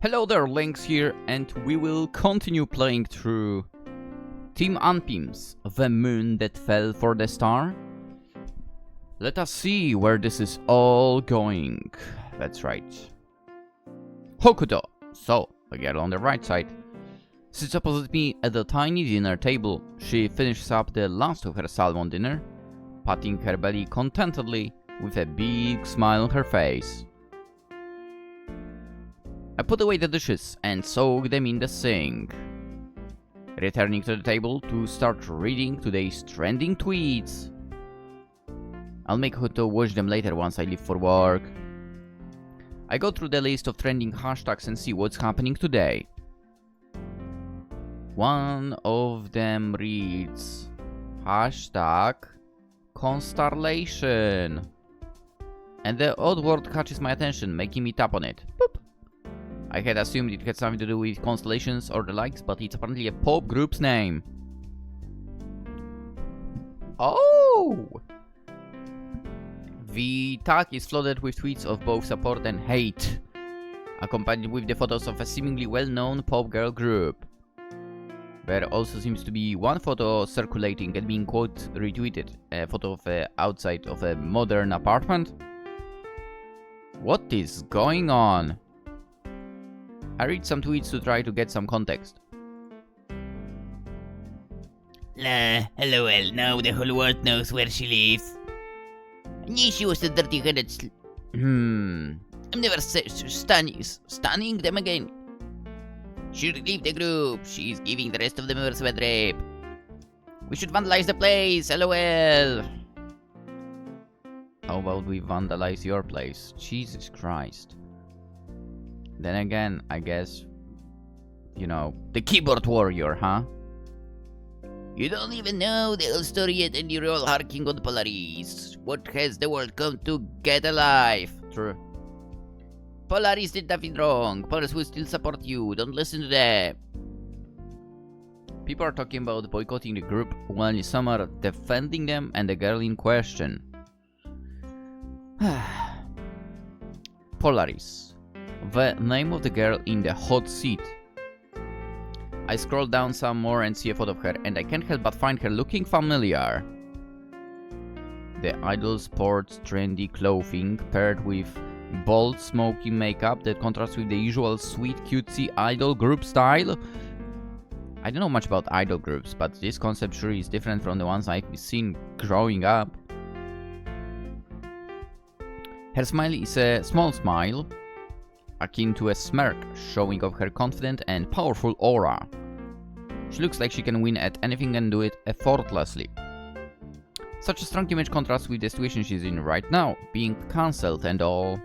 Hello there, Lynx here, and we will continue playing through Team ANPIM's The Moon That Fell for the Star. Let us see where this is all going. That's right. Hokuto. So, the girl on the right side sits opposite me at the tiny dinner table. She finishes up the last of her salmon dinner, patting her belly contentedly with a big smile on her face. I put away the dishes and soak them in the sink, returning to the table to start reading today's trending tweets. I'll make Hokuto watch them later once I leave for work. I go through the list of trending hashtags and see what's happening today. One of them reads hashtag constellation, and the odd word catches my attention, making me tap on it. Boop. I had assumed it had something to do with constellations or the likes, but it's apparently a pop group's name. Oh! The tag is flooded with tweets of both support and hate, accompanied with the photos of a seemingly well-known pop girl group. There also seems to be one photo circulating and being quote retweeted, a photo of outside of a modern apartment. What is going on? I read some tweets to try to get some context. LOL, now the whole world knows where she lives. I knew she was a dirty-headed I'm never stunning them again. Should leave the group. She's giving the rest of the members a bad rap. We should vandalize the place, LOL. How about we vandalize your place? Jesus Christ. Then again, I guess, you know, the keyboard warrior, huh? You don't even know the whole story yet and you're all harking on Polaris. What has the world come to? Get alive. True. Polaris did nothing wrong. Polaris will still support you. Don't listen to them. People are talking about boycotting the group while some are defending them and the girl in question. Polaris. The name of the girl in the hot seat. I scroll down some more and see a photo of her, and I can't help but find her looking familiar. The idol sports trendy clothing paired with bold smoky makeup that contrasts with the usual sweet cutesy idol group style. I don't know much about idol groups, but this concept sure is different from the ones I've seen growing up. Her smile is a small smile, akin to a smirk, showing off her confident and powerful aura. She looks like she can win at anything and do it effortlessly. Such a strong image contrasts with the situation she's in right now, being cancelled and all.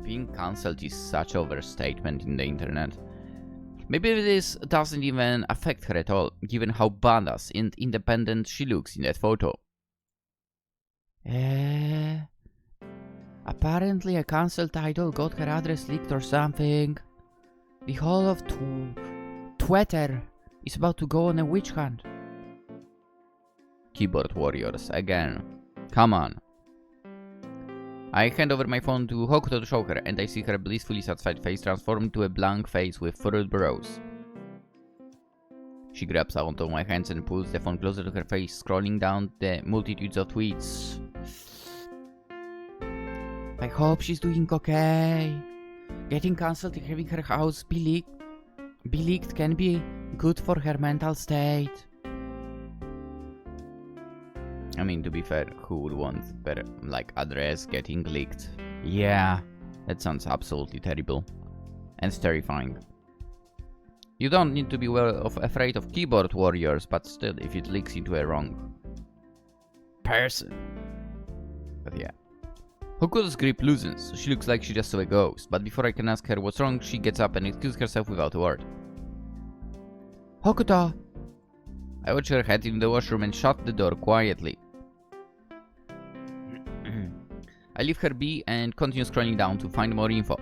Being cancelled is such an overstatement in the internet. Maybe this doesn't even affect her at all, given how badass and independent she looks in that photo. Apparently a cancelled idol got her address leaked or something. The whole of Twitter is about to go on a witch hunt. Keyboard warriors again. Come on. I hand over my phone to Hokuto to show her, and I see her blissfully satisfied face transformed to a blank face with furrowed brows. She grabs onto my hands and pulls the phone closer to her face, scrolling down the multitudes of tweets. I hope she's doing okay. Getting cancelled and having her house be leaked can be good for her mental state. I mean, to be fair, who would want their, address getting leaked? Yeah, that sounds absolutely terrible. And terrifying. You don't need to be afraid of keyboard warriors, but still, if it leaks into a wrong person. But yeah. Hokuto's grip loosens. She looks like she just saw a ghost, but before I can ask her what's wrong, she gets up and excuses herself without a word. Hokuto! I watch her head in the washroom and shut the door quietly. I leave her be and continue scrolling down to find more info.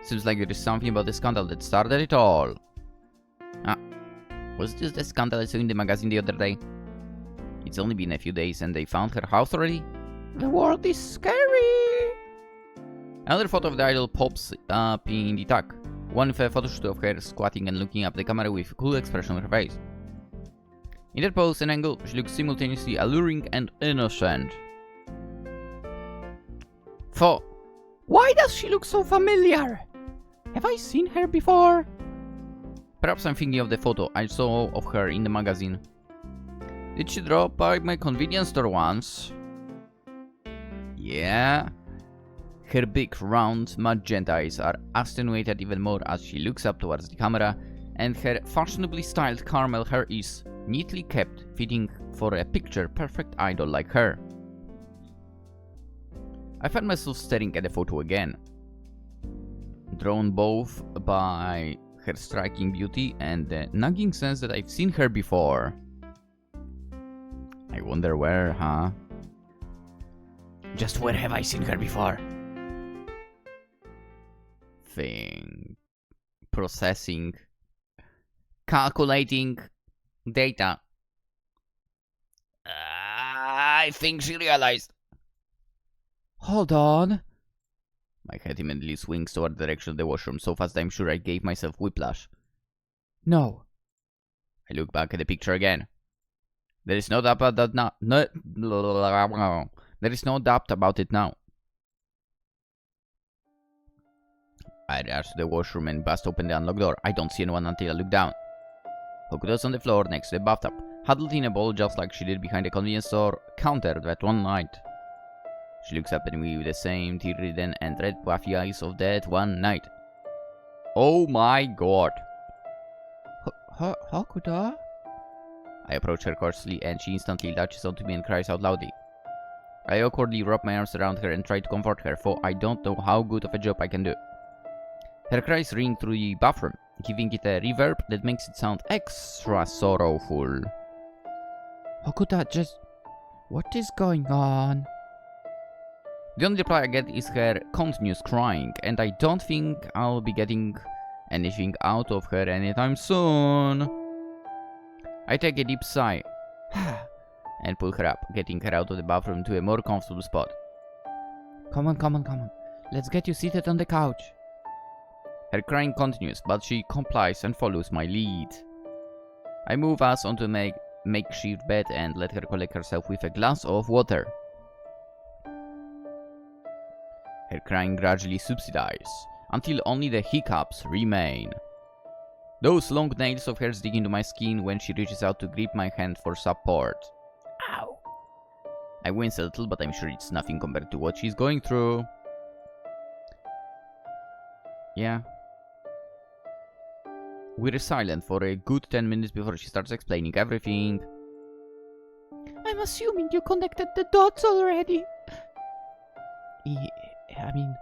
Seems like there is something about the scandal that started it all. Was this the scandal I saw in the magazine the other day? It's only been a few days and they found her house already? The world is scary! Another photo of the idol pops up in the tag. One with a photoshoot of her squatting and looking up the camera with a cool expression on her face. In that pose and angle, she looks simultaneously alluring and innocent. Why does she look so familiar? Have I seen her before? Perhaps I'm thinking of the photo I saw of her in the magazine. Did she drop by my convenience store once? Yeah. Her big, round, magenta eyes are attenuated even more as she looks up towards the camera, and her fashionably styled caramel hair is neatly kept, fitting for a picture-perfect idol like her. I find myself staring at the photo again, drawn both by her striking beauty and the nagging sense that I've seen her before. I wonder where, huh? Just where have I seen her before? Processing, calculating data. I think she realized. Hold on. My head immediately swings toward the direction of the washroom so fast I'm sure I gave myself whiplash. No. I look back at the picture again. There is no doubt about that now. There is no doubt about it now. I rush to the washroom and bust open the unlocked door. I don't see anyone until I look down. Hokuto's on the floor next to the bathtub, huddled in a ball just like she did behind the convenience store counter that one night. She looks up at me with the same tear-ridden and red puffy eyes of that one night. Oh my god. Hokuto? I approach her cautiously and she instantly latches onto me and cries out loudly. I awkwardly wrap my arms around her and try to comfort her, for I don't know how good of a job I can do. Her cries ring through the bathroom, giving it a reverb that makes it sound extra sorrowful. Hokuto, just... what is going on? The only reply I get is her continuous crying, and I don't think I'll be getting anything out of her anytime soon. I take a deep sigh and pull her up, getting her out of the bathroom to a more comfortable spot. Come on. Let's get you seated on the couch. Her crying continues, but she complies and follows my lead. I move us onto a makeshift bed and let her collect herself with a glass of water. Her crying gradually subsides, until only the hiccups remain. Those long nails of hers dig into my skin when she reaches out to grip my hand for support. Ow! I wince a little, but I'm sure it's nothing compared to what she's going through. Yeah. We're silent for a good 10 minutes before she starts explaining everything. I'm assuming you connected the dots already. I mean,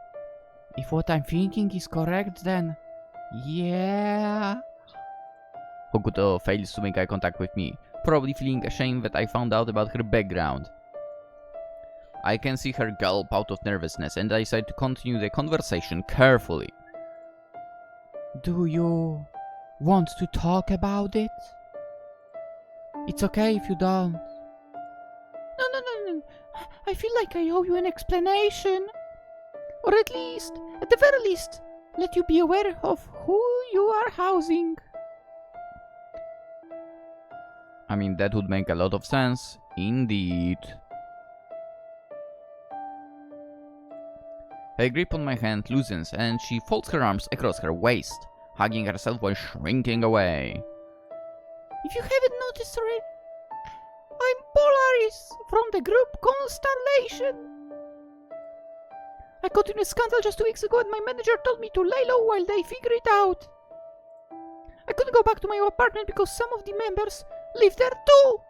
if what I'm thinking is correct, then... yeah... Hokuto fails to make eye contact with me, probably feeling ashamed that I found out about her background. I can see her gulp out of nervousness and I decide to continue the conversation carefully. Do you want to talk about it? It's okay if you don't. No. I feel like I owe you an explanation. Or at the very least, let you be aware of who you are housing. I mean, that would make a lot of sense, indeed. Her grip on my hand loosens and she folds her arms across her waist, hugging herself while shrinking away. If you haven't noticed already, I'm Polaris from the group Constellation. I got in a scandal just 2 weeks ago and my manager told me to lay low while they figure it out. I couldn't go back to my apartment because some of the members live there too.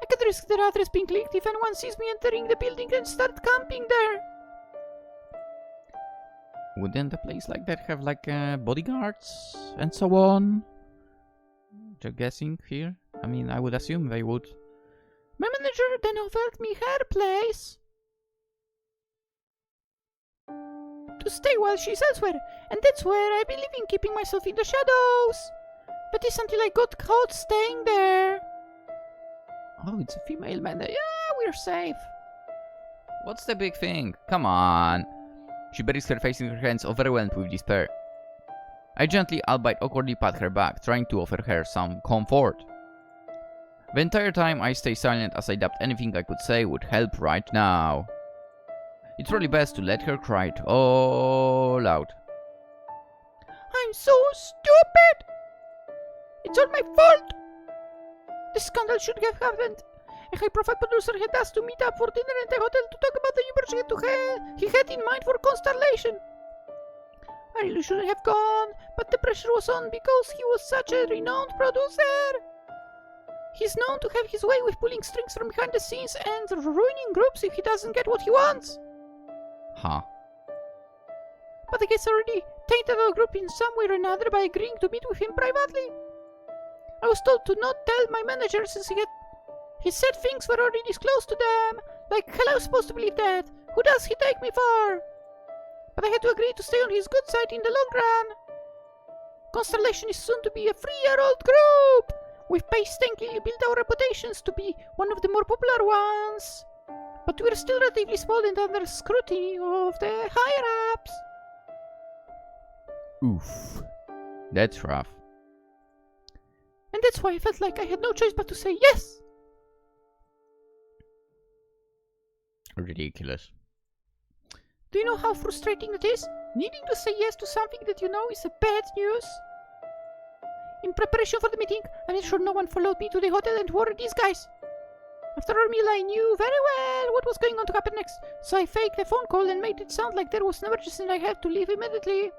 I can't risk their address being leaked if anyone sees me entering the building and start camping there. Wouldn't a place like that have like bodyguards and so on? Just guessing here. I mean, I would assume they would. My manager then offered me her place to stay while she's elsewhere, and that's where I've been living, keeping myself in the shadows. But it's until I got caught staying there. Oh, it's a female manager. Yeah, we're safe. What's the big thing? Come on. She buries her face in her hands, overwhelmed with despair. I gently, albeit awkwardly, pat her back, trying to offer her some comfort. The entire time I stay silent, as I doubt anything I could say would help right now. It's really best to let her cry it all out. I'm so stupid! It's all my fault! This scandal should have happened. A high-profile producer had asked to meet up for dinner at the hotel to talk about the new project he had in mind for Constellation. I really shouldn't have gone, but the pressure was on because he was such a renowned producer. He's known to have his way with pulling strings from behind the scenes and ruining groups if he doesn't get what he wants. Huh. But I guess I already tainted our group in some way or another by agreeing to meet with him privately. I was told to not tell my manager since he said things were already disclosed to them. Like, hell, I was supposed to believe that. Who does he take me for? But I had to agree to stay on his good side in the long run. Constellation is soon to be a 3-year-old group. We've painstakingly built our reputations to be one of the more popular ones. But we're still relatively small and under scrutiny of the higher-ups. Oof. That's rough. And that's why I felt like I had no choice but to say yes. Ridiculous. Do you know how frustrating it is? Needing to say yes to something that you know is a bad news? In preparation for the meeting, I made sure no one followed me to the hotel and worried these guys. After our meal, I knew very well what was going on to happen next, so I faked a phone call and made it sound like there was an emergency and I had to leave immediately.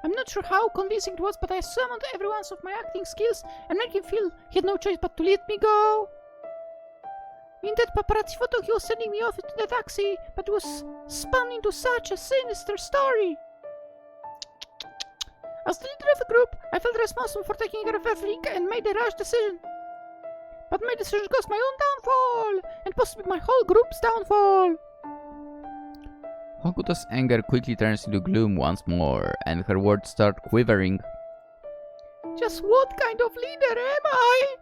I'm not sure how convincing it was, but I summoned every one of my acting skills and made him feel he had no choice but to let me go. In that paparazzi photo, he was sending me off into the taxi, but it was spun into such a sinister story. As the leader of the group, I felt responsible for taking care of everything and made a rash decision. But my decision caused my own downfall, and possibly my whole group's downfall. Hokuto's anger quickly turns into gloom once more, and her words start quivering. Just what kind of leader am I?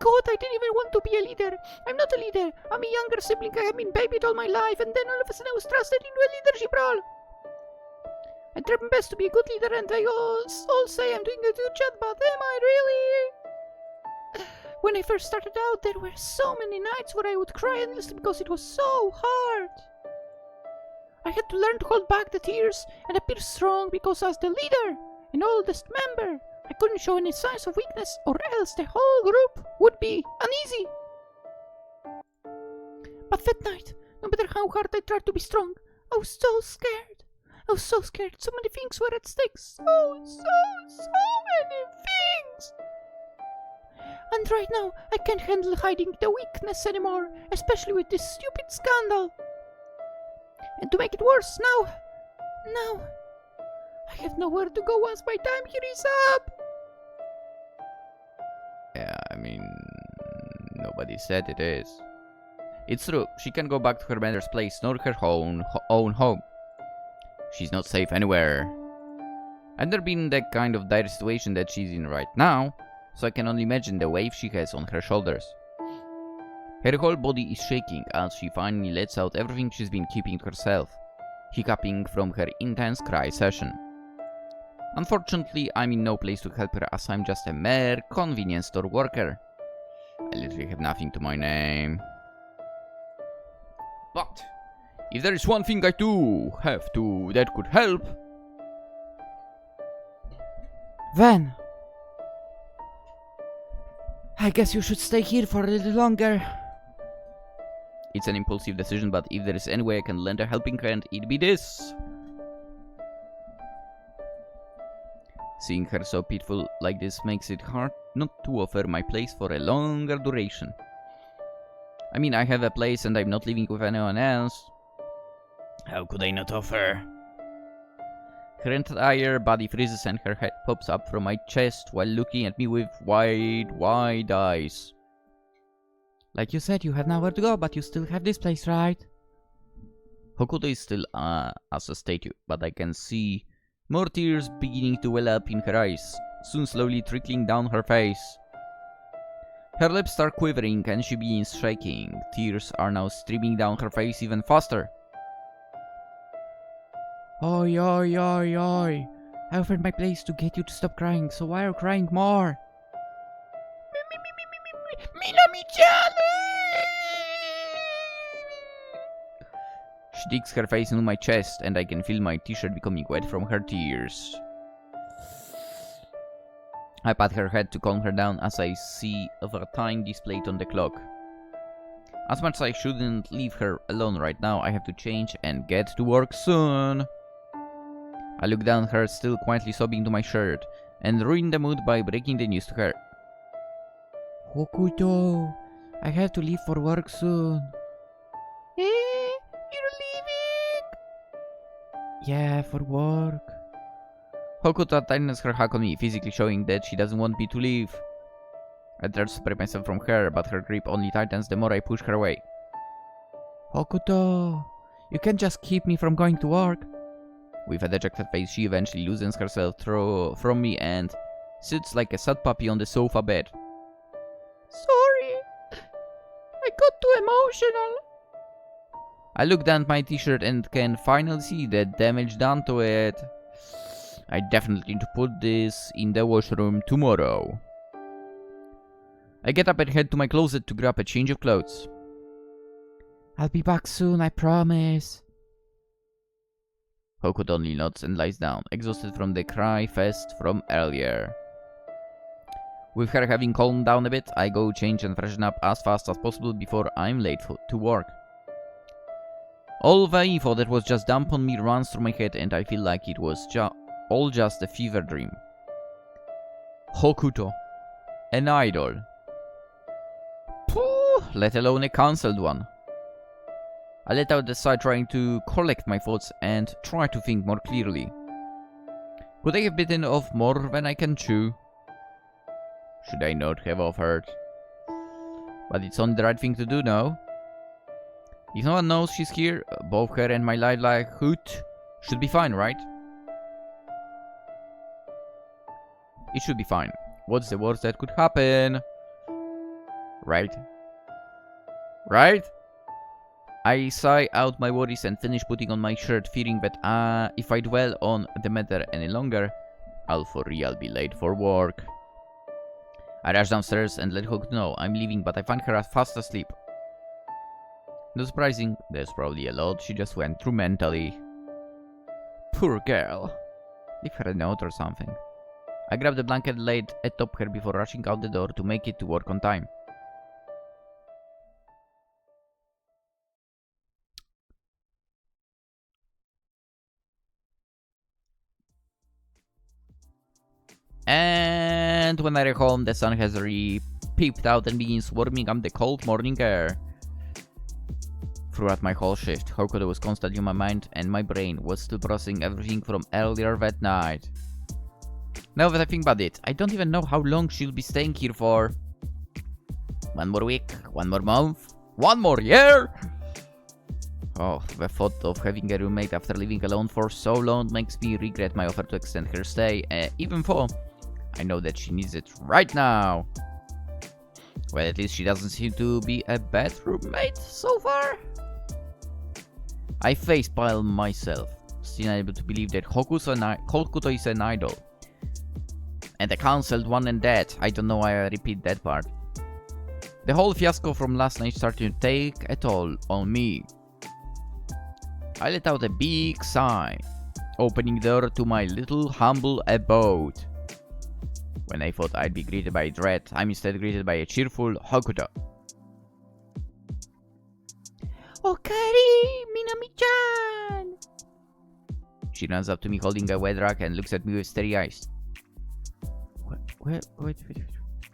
God, I didn't even want to be a leader. I'm not a leader. I'm a younger sibling. I have been babied all my life, and then all of a sudden I was thrusted into a leadership role. I try my best to be a good leader, and they all say I'm doing a good job, but am I really? When I first started out, there were so many nights where I would cry endlessly because it was so hard. I had to learn to hold back the tears and appear strong because as the leader and oldest member, I couldn't show any signs of weakness or else the whole group would be uneasy. But that night, no matter how hard I tried to be strong, I was so scared. I was so scared. So many things were at stake. So many things. And right now, I can't handle hiding the weakness anymore, especially with this stupid scandal. And to make it worse, now, I have nowhere to go once my time here is up. Yeah, I mean, nobody said it is. It's true, she can't go back to her mother's place, nor her own home. She's not safe anywhere. I've never been in that kind of dire situation that she's in right now, so I can only imagine the weight she has on her shoulders. Her whole body is shaking as she finally lets out everything she's been keeping to herself, hiccuping from her intense cry session. Unfortunately, I'm in no place to help her as I'm just a mere convenience store worker. I literally have nothing to my name. But if there is one thing I do have to that could help, then I guess you should stay here for a little longer. It's an impulsive decision, but if there is any way I can lend a helping hand, it'd be this. Seeing her so pitiful like this makes it hard not to offer my place for a longer duration. I mean, I have a place and I'm not living with anyone else. How could I not offer? Her entire body freezes and her head pops up from my chest while looking at me with wide eyes. Like you said, you have nowhere to go, but you still have this place, right? Hokuto is still as a statue, but I can see more tears beginning to well up in her eyes, soon slowly trickling down her face. Her lips start quivering and she begins shaking. Tears are now streaming down her face even faster. Oi, oi, oi, oi. I offered my place to get you to stop crying, so why are you crying more? Minami-chan! She digs her face into my chest and I can feel my t-shirt becoming wet from her tears. I pat her head to calm her down as I see the time displayed on the clock. As much as I shouldn't leave her alone right now, I have to change and get to work soon. I look down at her, still quietly sobbing to my shirt, and ruin the mood by breaking the news to her. Hokuto, I have to leave for work soon. Eh? You're leaving? Yeah, for work. Hokuto tightens her hug on me, physically showing that she doesn't want me to leave. I try to separate myself from her, but her grip only tightens the more I push her away. Hokuto, you can't just keep me from going to work. With a dejected face, she eventually loosens herself from me and sits like a sad puppy on the sofa bed. Sorry, I got too emotional. I look down at my t-shirt and can finally see the damage done to it. I definitely need to put this in the washroom tomorrow. I get up and head to my closet to grab a change of clothes. I'll be back soon, I promise. Hokuto only nods and lies down, exhausted from the cry fest from earlier. With her having calmed down a bit, I go change and freshen up as fast as possible before I'm late to work. All the info that was just dumped on me runs through my head and I feel like it was all just a fever dream. Hokuto. An idol. Pooh, let alone a cancelled one. I let out a sigh trying to collect my thoughts and try to think more clearly. Could I have bitten off more than I can chew? Should I not have offered? But it's only the right thing to do now. If no one knows she's here, both her and my lifelike Hoot should be fine, right? It should be fine. What's the worst that could happen? Right? Right? I sigh out my worries and finish putting on my shirt, fearing that if I dwell on the matter any longer, I'll for real be late for work. I rush downstairs and let Hook know I'm leaving, but I find her fast asleep. Not surprising, there's probably a lot she just went through mentally. Poor girl. Leave her a note or something. I grab the blanket laid atop her before rushing out the door to make it to work on time. And when I arrive home, the sun has already peeped out and begins warming up the cold morning air. Throughout my whole shift, Hokuto was constantly on my mind and my brain was still processing everything from earlier that night. Now that I think about it, I don't even know how long she'll be staying here for. 1 more week, 1 more month, 1 more year! Oh, the thought of having a roommate after living alone for so long makes me regret my offer to extend her stay, even though I know that she needs it right now. Well, at least she doesn't seem to be a bad roommate so far. I facepalm myself, still unable to believe that Hokuto is an idol. And a cancelled one and that. I don't know why I repeat that part. The whole fiasco from last night started to take a toll on me. I let out a big sigh, opening the door to my little humble abode. When I thought I'd be greeted by dread, I'm instead greeted by a cheerful Hokuto. Okari, Minami-chan! She runs up to me holding a wet rag and looks at me with starry eyes. Wait.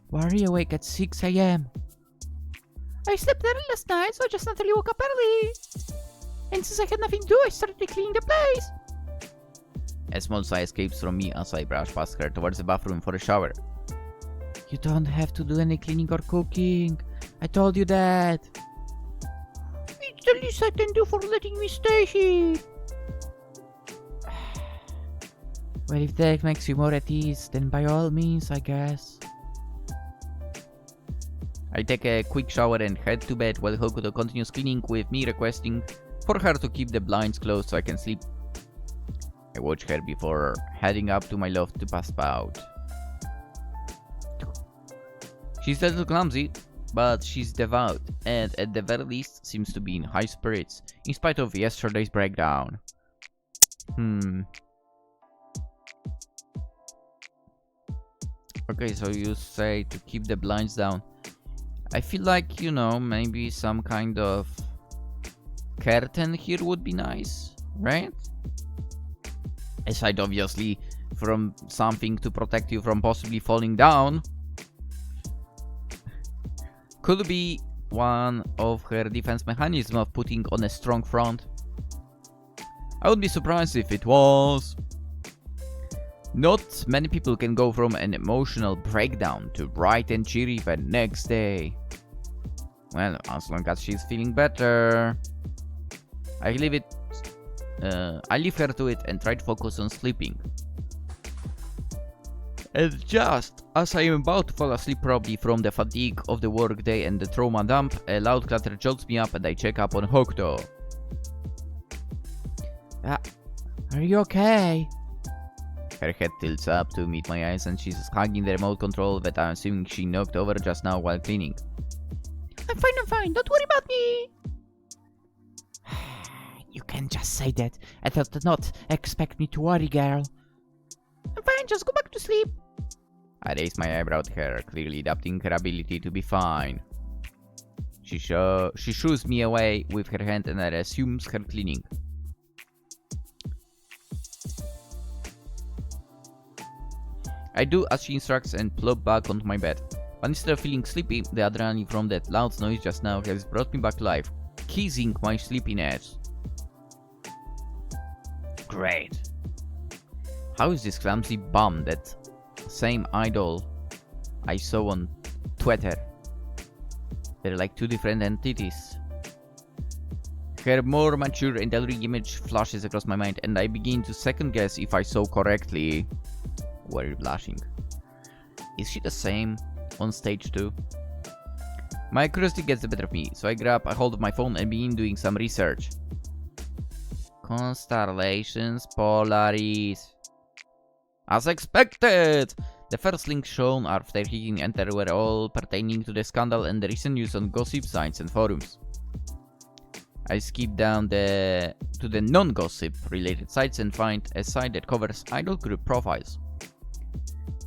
Why are you awake at 6 a.m.? I slept early last night, so I just naturally woke up early. And since I had nothing to do, I started cleaning the place. A small sigh escapes from me as I brush past her towards the bathroom for a shower. You don't have to do any cleaning or cooking. I told you that. It's the least I can do for letting me stay here. Well, if that makes you more at ease, then by all means, I guess. I take a quick shower and head to bed while Hokuto continues cleaning, with me requesting for her to keep the blinds closed so I can sleep. I watch her before heading up to my loft to pass out. She's a little clumsy, but she's devout, and at the very least seems to be in high spirits, in spite of yesterday's breakdown. Okay, so you say to keep the blinds down. I feel like, you know, maybe some kind of curtain here would be nice, right? Aside, obviously, from something to protect you from possibly falling down. Could be one of her defense mechanisms of putting on a strong front. I would be surprised if it was. Not many people can go from an emotional breakdown to bright and cheery the next day. Well, as long as she's feeling better. I leave her to it and try to focus on sleeping. And just as I am about to fall asleep, probably from the fatigue of the workday and the trauma dump, a loud clatter jolts me up and I check up on Hokuto. Are you okay? Her head tilts up to meet my eyes and she's hugging the remote control that I'm assuming she knocked over just now while cleaning. I'm fine. Don't worry about me. You can just say that. I did not expect me to worry, girl. I'm fine, just go back to sleep. I raise my eyebrow at her, clearly doubting her ability to be fine. She shoos me away with her hand and resumes her cleaning. I do as she instructs and plop back onto my bed. But instead of feeling sleepy, the adrenaline from that loud noise just now has brought me back to life, kissing my sleepiness. Great. How is this clumsy bum that same idol I saw on Twitter? They're like two different entities. Her more mature and alluring image flashes across my mind and I begin to second guess if I saw correctly. Why are you blushing? Is she the same on stage too? My curiosity gets the better of me, so I grab a hold of my phone and begin doing some research. Constellations, Polaris. As expected! The first links shown after hitting enter were all pertaining to the scandal and the recent news on gossip sites and forums. I skip down to the non-gossip related sites and find a site that covers idol group profiles.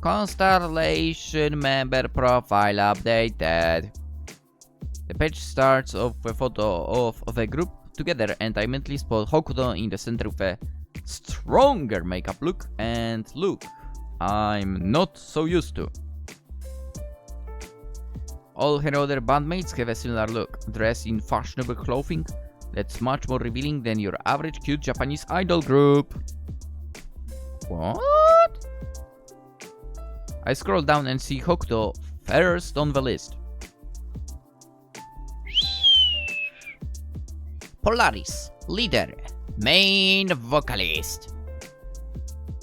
Constellation member profile updated. The page starts off with a photo of the group together and I mentally spot Hokuto in the center with a stronger makeup look and look I'm not so used to. All her other bandmates have a similar look, dressed in fashionable clothing that's much more revealing than your average cute Japanese idol group. What? I scroll down and see Hokuto first on the list. Polaris, leader, main vocalist.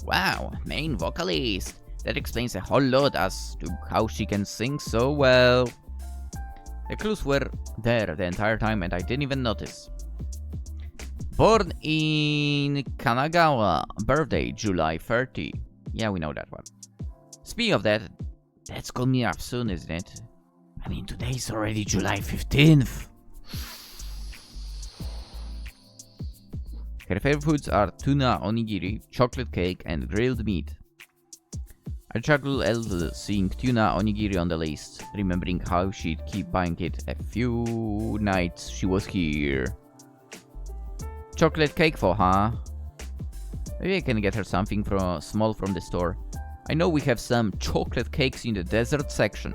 Wow, main vocalist. That explains a whole lot as to how she can sing so well. The clues were there the entire time and I didn't even notice. Born in Kanagawa, birthday July 30. Yeah, we know that one. Speaking of that, that's coming up soon, isn't it? I mean, today's already July 15th. Her favorite foods are tuna onigiri, chocolate cake, and grilled meat. I chuckle a little seeing tuna onigiri on the list, remembering how she'd keep buying it a few nights she was here. Chocolate cake for her. Maybe I can get her something small from the store. I know we have some chocolate cakes in the dessert section.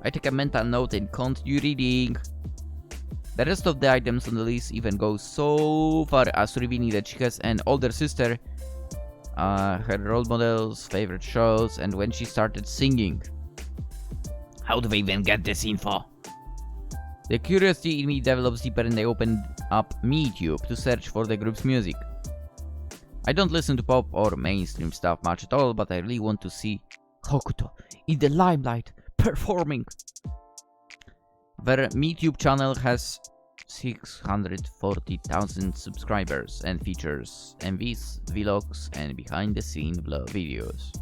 I take a mental note and continue reading. The rest of the items on the list even go so far as revealing that she has an older sister, her role models, favorite shows, and when she started singing. How do they even get this info? The curiosity in me develops deeper and I open up MeTube to search for the group's music. I don't listen to pop or mainstream stuff much at all, but I really want to see Hokuto in the limelight performing. Their YouTube channel has 640,000 subscribers and features MVs, vlogs, and behind-the-scene vlog videos.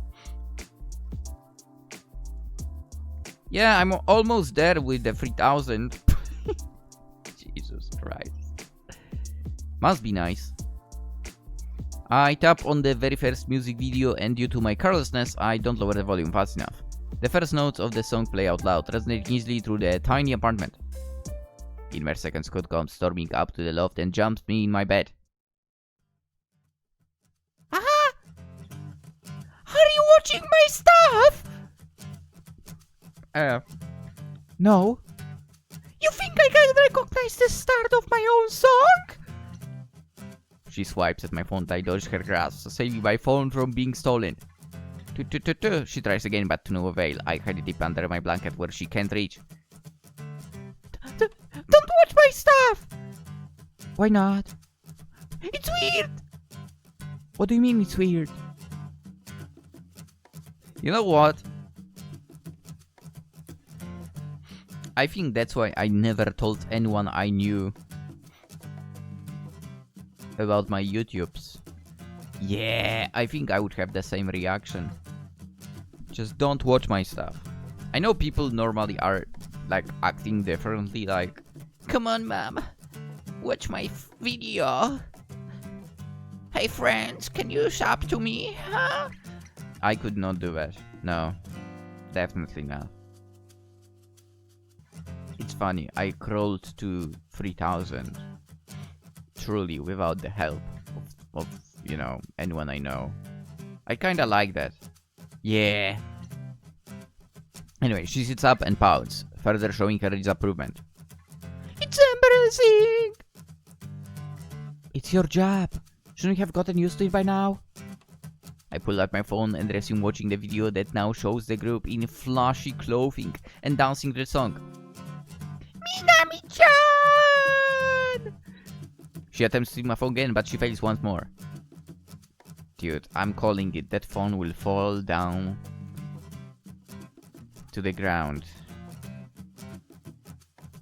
Yeah, I'm almost there with the 3,000. Jesus Christ. Must be nice. I tap on the very first music video and due to my carelessness, I don't lower the volume fast enough. The first notes of the song play out loud, resonating easily through the tiny apartment. In mere seconds, Scott comes storming up to the loft and jumps me in my bed. Aha! Are you watching my stuff? No. You think I can recognize the start of my own song? She swipes at my phone. I dodge her grasp, saving my phone from being stolen. She tries again, but to no avail. I hide it deep under my blanket where she can't reach. Don't watch my stuff! Why not? It's weird! What do you mean it's weird? You know what? I think that's why I never told anyone I knew about my YouTubes. Yeah, I think I would have the same reaction. Just don't watch my stuff. I know people normally are like acting differently, like, Come on, mom. Watch my video. Hey, friends, can you shop to me, huh? I could not do that. No, definitely not. It's funny, I crawled to 3,000 truly without the help of you know, anyone I know. I kinda like that. Yeah. Anyway, she sits up and pouts, further showing her disapproval. It's embarrassing! It's your job. Shouldn't you have gotten used to it by now? I pull out my phone and resume watching the video that now shows the group in flashy clothing and dancing the song. Minami-chan! She attempts to steal my phone again, but she fails once more. Dude, I'm calling it. That phone will fall down to the ground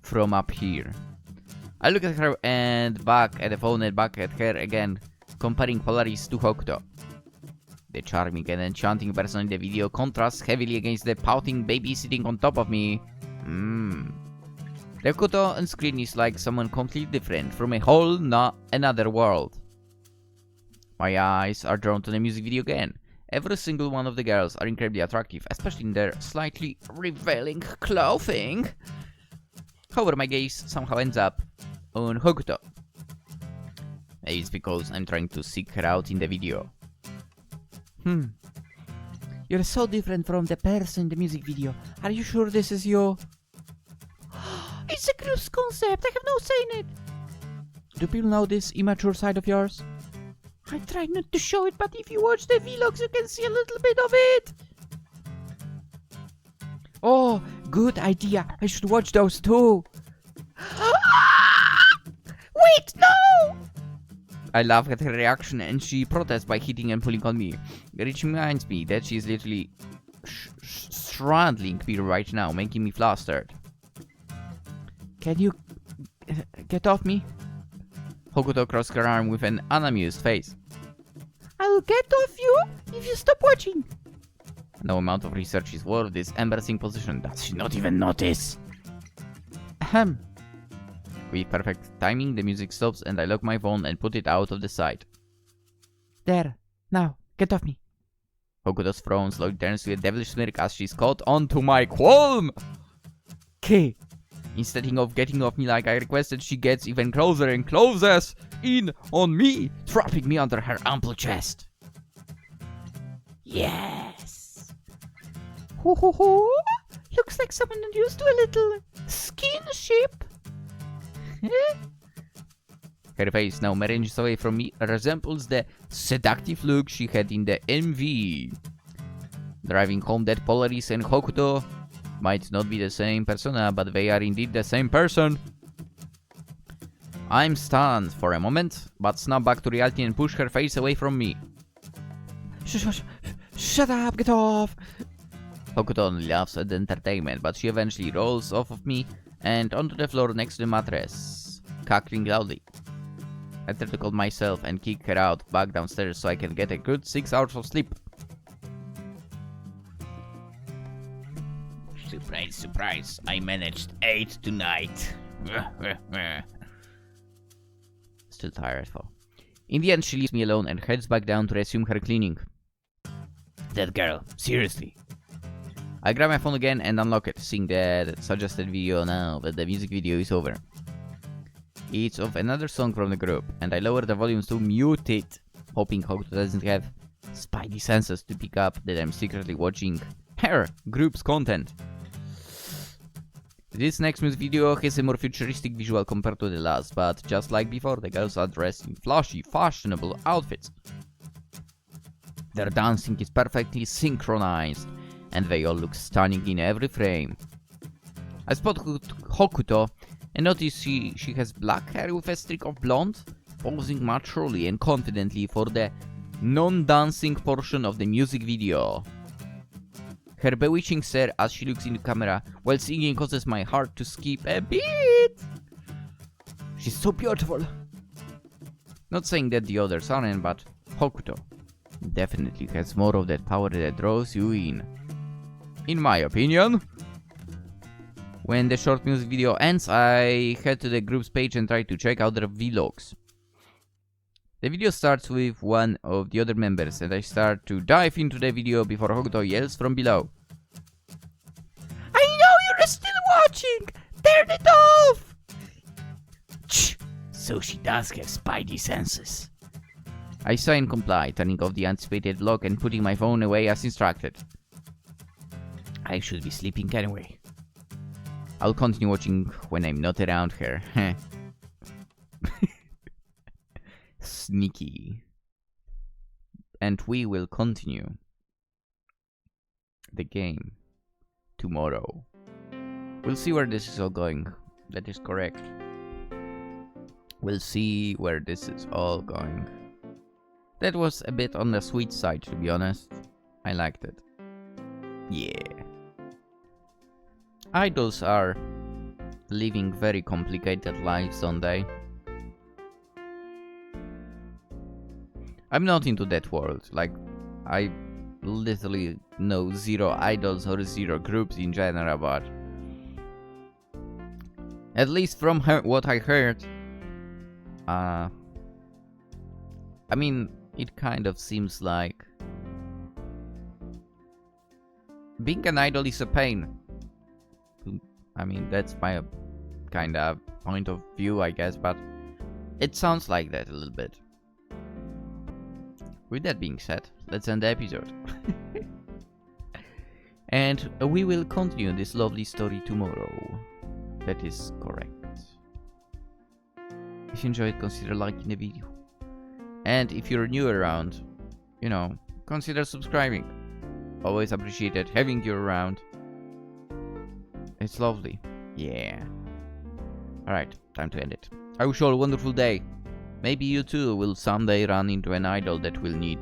from up here. I look at her and back at the phone and back at her again, comparing Polaris to Hokuto. The charming and enchanting person in the video contrasts heavily against the pouting baby sitting on top of me. The Hokuto on screen is like someone completely different from a whole another world. My eyes are drawn to the music video again. Every single one of the girls are incredibly attractive, especially in their slightly revealing clothing. However, my gaze somehow ends up on Hokuto. Maybe it's because I'm trying to seek her out in the video. You're so different from the person in the music video. Are you sure this is you? It's a group's concept. I have no say in it. Do people know this immature side of yours? I try not to show it, but if you watch the vlogs, you can see a little bit of it. Oh, good idea. I should watch those too. Wait, no! I laugh at her reaction and she protests by hitting and pulling on me. Which reminds me that she is literally straddling me right now, making me flustered. Can you get off me? Hokuto crossed her arm with an unamused face. I'll get off you if you stop watching. No amount of research is worth this embarrassing position. Does she not even notice? Ahem. With perfect timing, the music stops and I lock my phone and put it out of the sight. There. Now, get off me. Hokuto's frown slowly turns to a devilish smirk as she's caught onto my qualm. Okay. Instead of getting off me like I requested, she gets even closer and closes in on me, trapping me under her ample chest. Yes. Ho ho ho. Looks like someone used to a little skinship. Her face, now many inches away from me, resembles the seductive look she had in the MV. Driving home that Polaris and Hokuto might not be the same persona, but they are indeed the same person. I'm stunned for a moment, but snap back to reality and push her face away from me. Shut up, get off. Hokuto only laughs at the entertainment, but she eventually rolls off of me and onto the floor next to the mattress, cackling loudly. I try to calm myself and kick her out back downstairs so I can get a good 6 hours of sleep. Surprise, surprise. I managed 8 tonight. Still tired though. In the end, she leaves me alone and heads back down to resume her cleaning. That girl, seriously. I grab my phone again and unlock it, seeing the suggested video now that the music video is over. It's of another song from the group, and I lower the volume to mute it, hoping Hokuto doesn't have spidey senses to pick up that I'm secretly watching her group's content. This next music video has a more futuristic visual compared to the last, but just like before, the girls are dressed in flashy, fashionable outfits. Their dancing is perfectly synchronized, and they all look stunning in every frame. I spot Hokuto and notice she has black hair with a streak of blonde, posing maturely and confidently for the non-dancing portion of the music video. Her bewitching stare as she looks in the camera while singing causes my heart to skip a beat. She's so beautiful. Not saying that the others aren't, but Hokuto definitely has more of that power that draws you in my opinion. When the short music video ends, I head to the group's page and try to check out their vlogs. The video starts with one of the other members, and I start to dive into the video before Hokuto yells from below. I know you're still watching! Turn it off! Shh! So she does have spidey senses. I sigh and comply, turning off the anticipated vlog and putting my phone away as instructed. I should be sleeping anyway. I'll continue watching when I'm not around her. Sneaky. And we will continue the game tomorrow. We'll see where this is all going. That is correct. We'll see where this is all going. That was a bit on the sweet side, to be honest. I liked it. Yeah. Idols are living very complicated lives, don't they? I'm not into that world. Like, I literally know 0 idols or 0 groups in general, but at least from what I heard, I mean, it kind of seems like being an idol is a pain. I mean, that's my kind of point of view, I guess, but it sounds like that a little bit. With that being said, let's end the episode. And we will continue this lovely story tomorrow. That is correct. If you enjoyed, consider liking the video. And if you're new around, you know, consider subscribing. Always appreciated having you around. It's lovely. Yeah. Alright, time to end it. I wish you all a wonderful day. Maybe you too will someday run into an idol that will need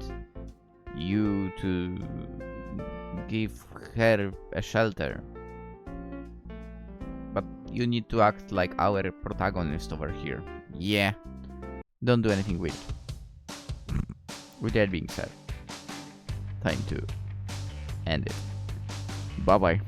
you to give her a shelter. But you need to act like our protagonist over here. Yeah. Don't do anything weird. With that being said, time to end it. Bye bye.